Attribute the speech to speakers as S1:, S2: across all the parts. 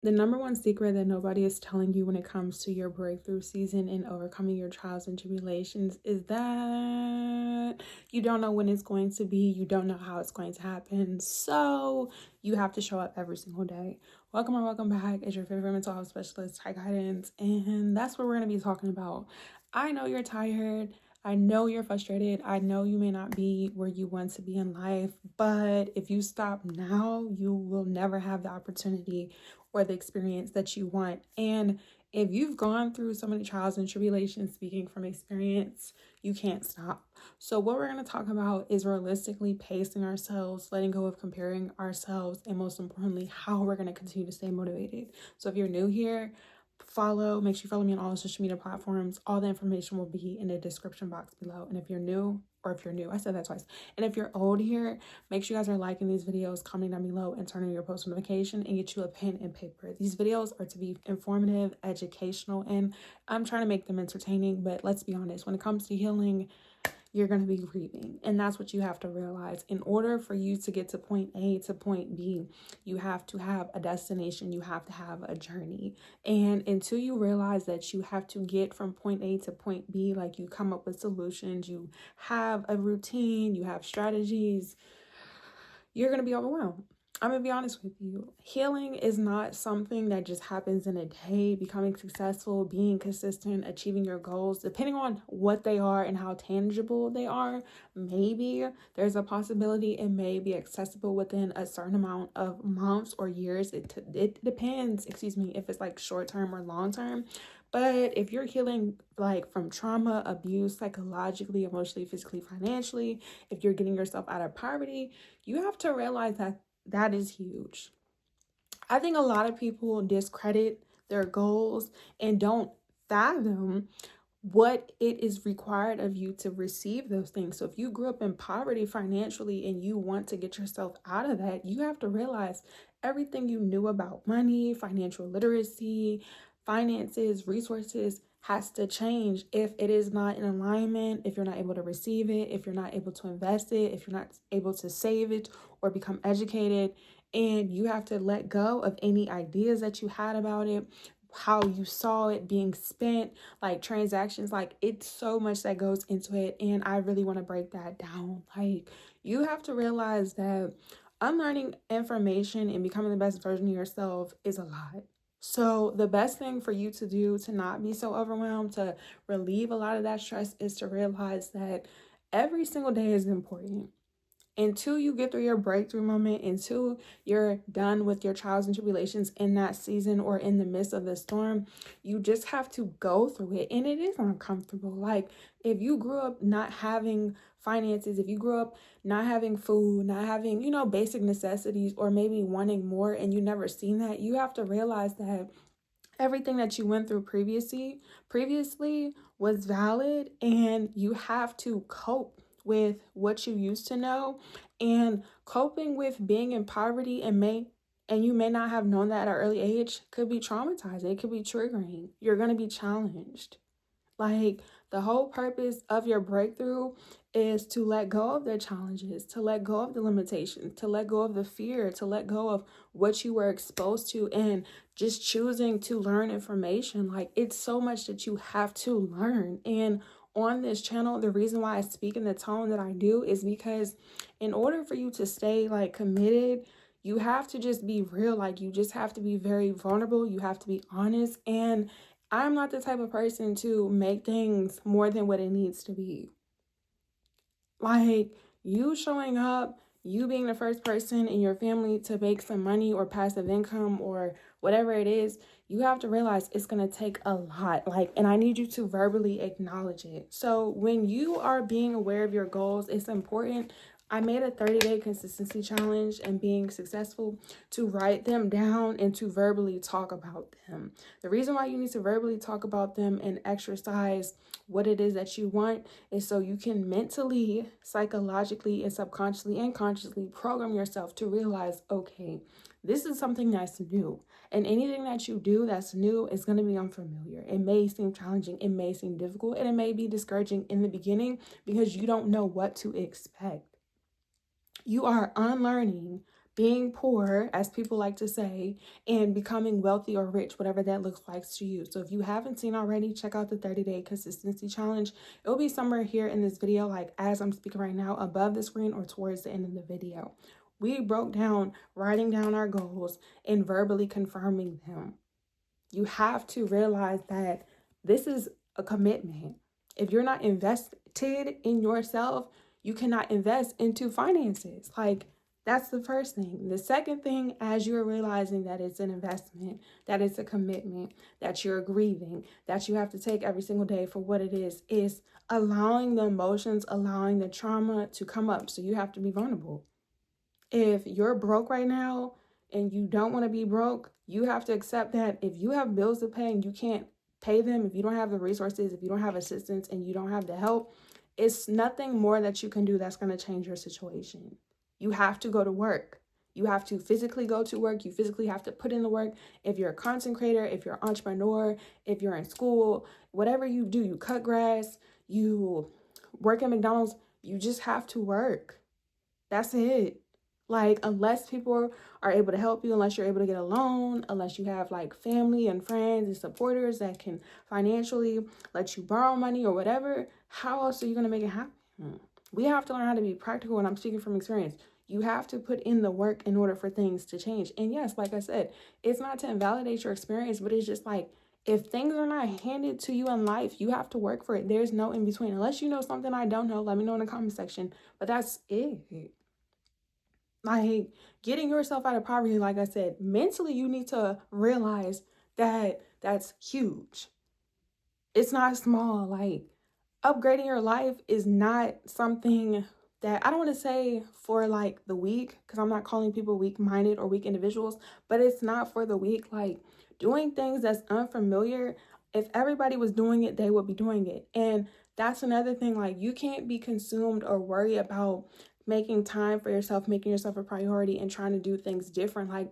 S1: The number one secret that nobody is telling you when it comes to your breakthrough season and overcoming your trials and tribulations is that you don't know when it's going to be. You don't know how it's going to happen. So you have to show up every single day. Welcome or welcome back. It's your favorite mental health specialist, High Guidance. And that's what we're going to be talking about. I know you're tired. I know you're frustrated. I know you may not be where you want to be in life, but if you stop now, you will never have the opportunity or the experience that you want. And if you've gone through so many trials and tribulations, speaking from experience, you can't stop. So what we're going to talk about is realistically pacing ourselves, letting go of comparing ourselves, and most importantly, how we're going to continue to stay motivated. So if you're new here, make sure you follow me on all the social media platforms. All the information will be in the description box below. And if you're new, I said that twice. And if you're old here, make sure you guys are liking these videos, commenting down below, and turning your post notification and get you a pen and paper. These videos are to be informative, educational, and I'm trying to make them entertaining. But let's be honest, when it comes to healing, you're going to be grieving. And that's what you have to realize. In order for you to get to point A to point B, you have to have a destination. You have to have a journey. And until you realize that you have to get from point A to point B, like you come up with solutions, you have a routine, you have strategies, you're going to be overwhelmed. I'm going to be honest with you. Healing is not something that just happens in a day. Becoming successful, being consistent, achieving your goals, depending on what they are and how tangible they are, maybe there's a possibility it may be accessible within a certain amount of months or years. It depends, if it's like short term or long term. But if you're healing like from trauma, abuse, psychologically, emotionally, physically, financially, if you're getting yourself out of poverty, you have to realize that that is huge. I think a lot of people discredit their goals and don't fathom what it is required of you to receive those things. So if you grew up in poverty financially and you want to get yourself out of that, you have to realize everything you knew about money, financial literacy, finances, resources has to change if it is not in alignment, if you're not able to receive it, if you're not able to invest it, if you're not able to save it or become educated. And you have to let go of any ideas that you had about it, how you saw it being spent, like transactions. Like, it's so much that goes into it, and I really want to break that down. Like, you have to realize that unlearning information and becoming the best version of yourself is a lot. So the best thing for you to do to not be so overwhelmed, to relieve a lot of that stress, is to realize that every single day is important. Until you get through your breakthrough moment, until you're done with your trials and tribulations in that season or in the midst of the storm, you just have to go through it. And it is uncomfortable. Like, if you grew up not having finances, if you grew up not having food, not having, basic necessities, or maybe wanting more and you never seen that, you have to realize that everything that you went through previously was valid, and you have to cope with what you used to know. And coping with being in poverty and you may not have known that at an early age could be traumatizing. It could be triggering. You're going to be challenged. Like, the whole purpose of your breakthrough is to let go of the challenges, to let go of the limitations, to let go of the fear, to let go of what you were exposed to, and just choosing to learn information. Like, it's so much that you have to learn. And on this channel, the reason why I speak in the tone that I do is because in order for you to stay like committed, you have to just be real. Like, you just have to be very vulnerable. You have to be honest. And I'm not the type of person to make things more than what it needs to be. Like, you showing up, you being the first person in your family to make some money or passive income or whatever it is, you have to realize it's going to take a lot. Like, and I need you to verbally acknowledge it. So when you are being aware of your goals, it's important. I made a 30-day consistency challenge and being successful to write them down and to verbally talk about them. The reason why you need to verbally talk about them and exercise what it is that you want is so you can mentally, psychologically, and subconsciously and consciously program yourself to realize, okay, this is something that's new. And anything that you do that's new is going to be unfamiliar. It may seem challenging, it may seem difficult, and it may be discouraging in the beginning because you don't know what to expect. You are unlearning being poor, as people like to say, and becoming wealthy or rich, whatever that looks like to you. So if you haven't seen already, check out the 30-day consistency challenge. It will be somewhere here in this video, like as I'm speaking right now, above the screen or towards the end of the video. We broke down writing down our goals and verbally confirming them. You have to realize that this is a commitment. If you're not invested in yourself, you cannot invest into finances. Like, that's the first thing. The second thing, as you're realizing that it's an investment, that it's a commitment, that you're grieving, that you have to take every single day for what it is allowing the emotions, allowing the trauma to come up. So you have to be vulnerable. If you're broke right now and you don't want to be broke, you have to accept that if you have bills to pay and you can't pay them, if you don't have the resources, if you don't have assistance and you don't have the help, it's nothing more that you can do that's going to change your situation. You have to go to work. You have to physically go to work. You physically have to put in the work. If you're a content creator, if you're an entrepreneur, if you're in school, whatever you do, you cut grass, you work at McDonald's, you just have to work. That's it. Like, unless people are able to help you, unless you're able to get a loan, unless you have like family and friends and supporters that can financially let you borrow money or whatever, how else are you going to make it happen? We have to learn how to be practical, and I'm speaking from experience. You have to put in the work in order for things to change. And yes, like I said, it's not to invalidate your experience, but it's just like, if things are not handed to you in life, you have to work for it. There's no in between. Unless you know something I don't know, let me know in the comment section. But that's it. Like, getting yourself out of poverty, like I said, mentally you need to realize that that's huge. It's not small. Like, upgrading your life is not something that, I don't want to say for like the weak, because I'm not calling people weak-minded or weak individuals, but it's not for the weak. Like, doing things that's unfamiliar, if everybody was doing it, they would be doing it. And that's another thing. Like, you can't be consumed or worry about making time for yourself, making yourself a priority and trying to do things different. Like,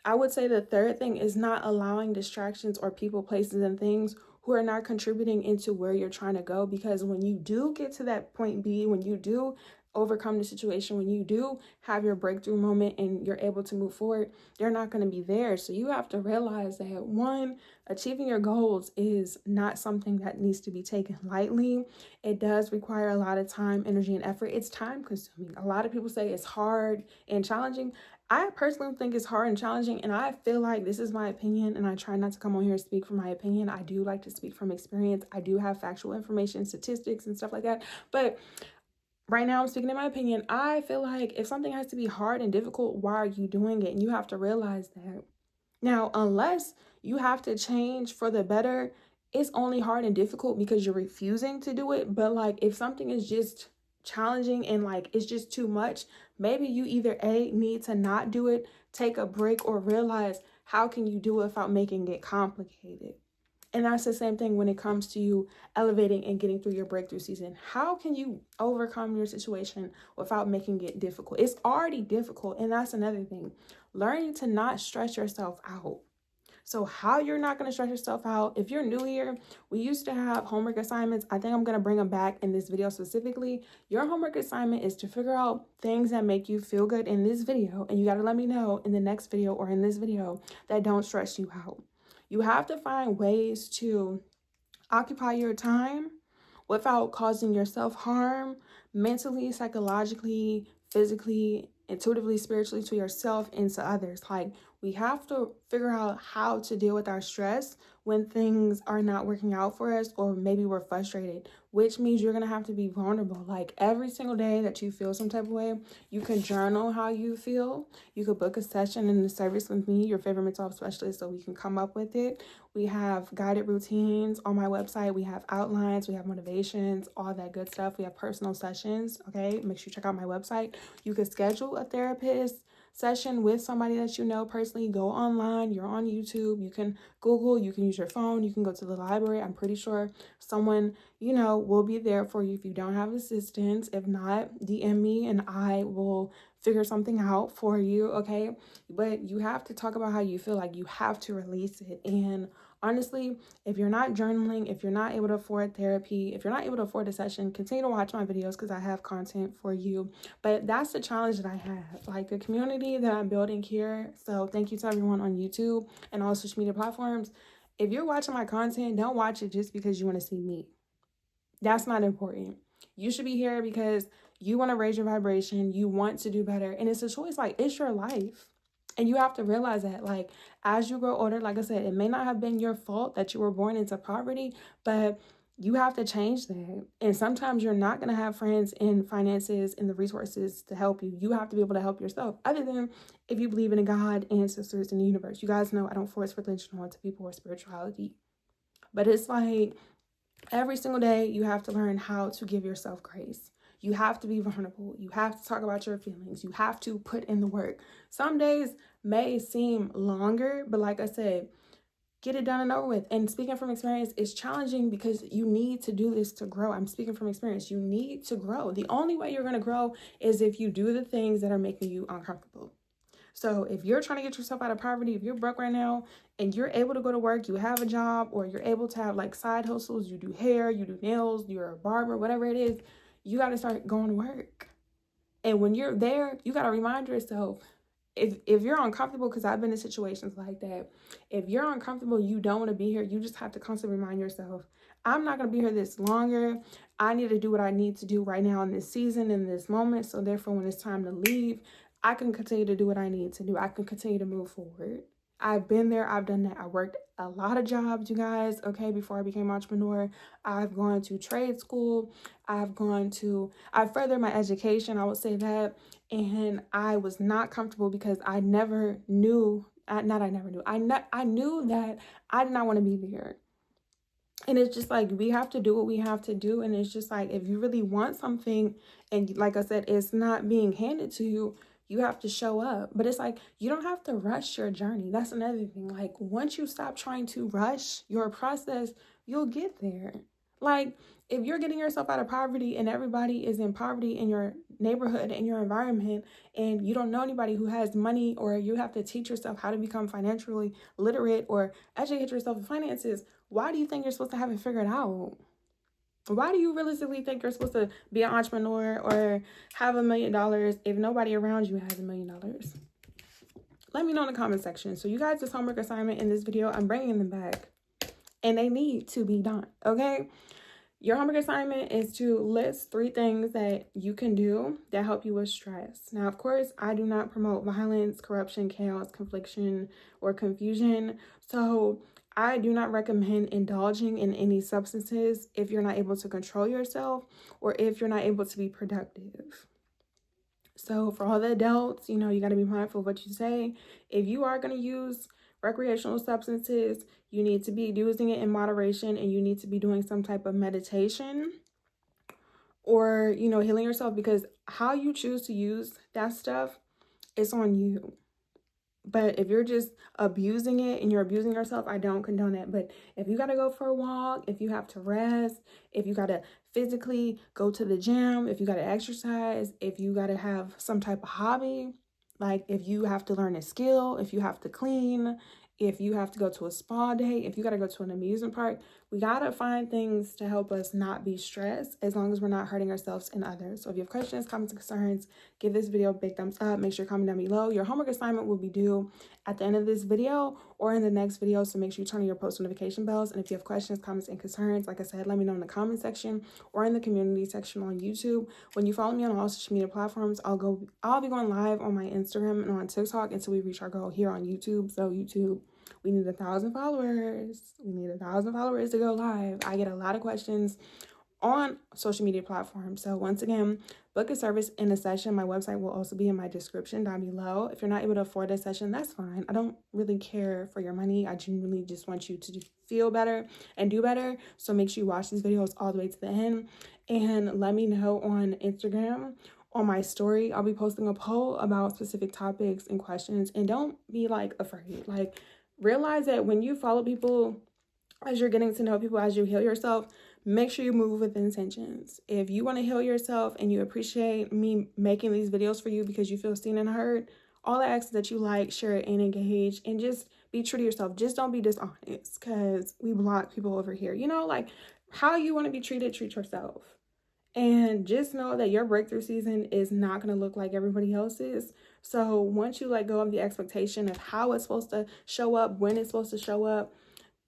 S1: I would say the third thing is not allowing distractions or people, places, and things who are not contributing into where you're trying to go. Because when you do get to that point B, when you do overcome the situation, when you do have your breakthrough moment and you're able to move forward, they're not going to be there. So you have to realize that, one, achieving your goals is not something that needs to be taken lightly. It does require a lot of time, energy, and effort. It's time consuming. A lot of people say it's hard and challenging. I personally think it's hard and challenging, and I feel like, this is my opinion, and I try not to come on here and speak from my opinion. I do like to speak from experience. I do have factual information, statistics, and stuff like that. But right now, I'm speaking in my opinion. I feel like if something has to be hard and difficult, why are you doing it? And you have to realize that. Now, unless you have to change for the better, it's only hard and difficult because you're refusing to do it. But like, if something is just challenging and like it's just too much, maybe you either need to not do it, take a break, or realize how can you do it without making it complicated. And that's the same thing when it comes to you elevating and getting through your breakthrough season. How can you overcome your situation without making it difficult? It's already difficult. And that's another thing. Learning to not stress yourself out. So how you're not going to stress yourself out. If you're new here, we used to have homework assignments. I think I'm going to bring them back in this video specifically. Your homework assignment is to figure out things that make you feel good in this video. And you got to let me know in the next video or in this video that don't stress you out. You have to find ways to occupy your time without causing yourself harm mentally, psychologically, physically, intuitively, spiritually, to yourself and to others. Like, we have to figure out how to deal with our stress when things are not working out for us, or maybe we're frustrated, which means you're going to have to be vulnerable. Like, every single day that you feel some type of way, you can journal how you feel. You could book a session in the service with me, your favorite mental health specialist, so we can come up with it. We have guided routines on my website. We have outlines, we have motivations, all that good stuff. We have personal sessions. Okay, make sure you check out my website. You could schedule a therapist session with somebody that you know personally. Go online, you're on YouTube, you can Google, you can use your phone, you can go to the library. I'm pretty sure someone you know will be there for you if you don't have assistance. If not, DM me and I will figure something out for you. Okay, but you have to talk about how you feel. Like, you have to release it. And Honestly, if you're not journaling, if you're not able to afford therapy, if you're not able to afford a session, continue to watch my videos because I have content for you. But that's the challenge that I have, like the community that I'm building here. So thank you to everyone on YouTube and all social media platforms. If you're watching my content, don't watch it just because you want to see me. That's not important. You should be here because you want to raise your vibration. You want to do better. And it's a choice. Like, it's your life. And you have to realize that, like, as you grow older, like I said, it may not have been your fault that you were born into poverty, but you have to change that. And sometimes you're not going to have friends and finances and the resources to help you. You have to be able to help yourself, other than if you believe in a God, ancestors, in the universe. You guys know I don't force religion onto people or spirituality. But it's like, every single day, you have to learn how to give yourself grace. You have to be vulnerable. You have to talk about your feelings. You have to put in the work. Some days may seem longer, but like I said, get it done and over with. And speaking from experience, it's challenging because you need to do this to grow. I'm speaking from experience. You need to grow. The only way you're going to grow is if you do the things that are making you uncomfortable. So if you're trying to get yourself out of poverty, if you're broke right now and you're able to go to work, you have a job, or you're able to have like side hustles, you do hair, you do nails, you're a barber, whatever it is, you got to start going to work. And when you're there, you got to remind yourself, if you're uncomfortable, because I've been in situations like that, if you're uncomfortable, you don't want to be here, you just have to constantly remind yourself, I'm not going to be here this longer. I need to do what I need to do right now in this season, in this moment. So therefore, when it's time to leave, I can continue to do what I need to do. I can continue to move forward. I've been there. I've done that. I worked a lot of jobs, you guys, okay, before I became an entrepreneur. I've gone to trade school. I've furthered my education, I would say that. And I was not comfortable because I never knew, I knew that I did not want to be there. And it's just like, we have to do what we have to do. And it's just like, if you really want something, and like I said, it's not being handed to you, you have to show up. But it's like, you don't have to rush your journey. That's another thing. Like, once you stop trying to rush your process, you'll get there. Like, if you're getting yourself out of poverty and everybody is in poverty in your neighborhood, in your environment, and you don't know anybody who has money, or you have to teach yourself how to become financially literate or educate yourself in finances, why do you think you're supposed to have it figured out? Why do you realistically think you're supposed to be an entrepreneur or have $1 million if nobody around you has $1 million? Let me know in the comment section. So you guys, this homework assignment in this video, I'm bringing them back and they need to be done, okay? Your homework assignment is to list 3 things that you can do that help you with stress. Now, of course, I do not promote violence, corruption, chaos, confliction, or confusion. So I do not recommend indulging in any substances if you're not able to control yourself or if you're not able to be productive. So for all the adults, you got to be mindful of what you say. If you are going to use recreational substances, you need to be using it in moderation, and you need to be doing some type of meditation or, healing yourself, because how you choose to use that stuff, it's on you. But if you're just abusing it and you're abusing yourself, I don't condone it. But if you got to go for a walk, if you have to rest, if you got to physically go to the gym, if you got to exercise, if you got to have some type of hobby, like if you have to learn a skill, if you have to clean, if you have to go to a spa day, if you got to go to an amusement park, we got to find things to help us not be stressed, as long as we're not hurting ourselves and others. So if you have questions, comments, and concerns, give this video a big thumbs up. Make sure you comment down below. Your homework assignment will be due at the end of this video or in the next video. So make sure you turn on your post notification bells. And if you have questions, comments, and concerns, like I said, let me know in the comment section or in the community section on YouTube. When you follow me on all social media platforms, I'll be going live on my Instagram and on TikTok until we reach our goal here on YouTube. So YouTube, we need 1,000 followers. We need 1,000 followers to go live. I get a lot of questions on social media platforms. So once again, book a service in a session. My website will also be in my description down below. If you're not able to afford a session, that's fine. I don't really care for your money. I genuinely just want you to feel better and do better. So make sure you watch these videos all the way to the end, and let me know on Instagram. On my story, I'll be posting a poll about specific topics and questions. And don't be like afraid. Like, realize that when you follow people, as you're getting to know people, as you heal yourself, make sure you move with intentions. If you want to heal yourself and you appreciate me making these videos for you because you feel seen and heard, all the exes that you like, share it, and engage, and just be true to yourself. Just don't be dishonest, because we block people over here. You know, like, how you want to be treated, treat yourself. And just know that your breakthrough season is not going to look like everybody else's. So once you let go of the expectation of how it's supposed to show up, when it's supposed to show up,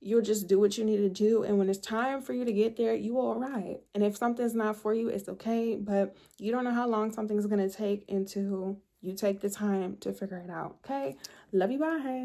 S1: you'll just do what you need to do. And when it's time for you to get there, you will arrive. And if something's not for you, it's okay. But you don't know how long something's going to take until you take the time to figure it out. Okay? Love you. Bye.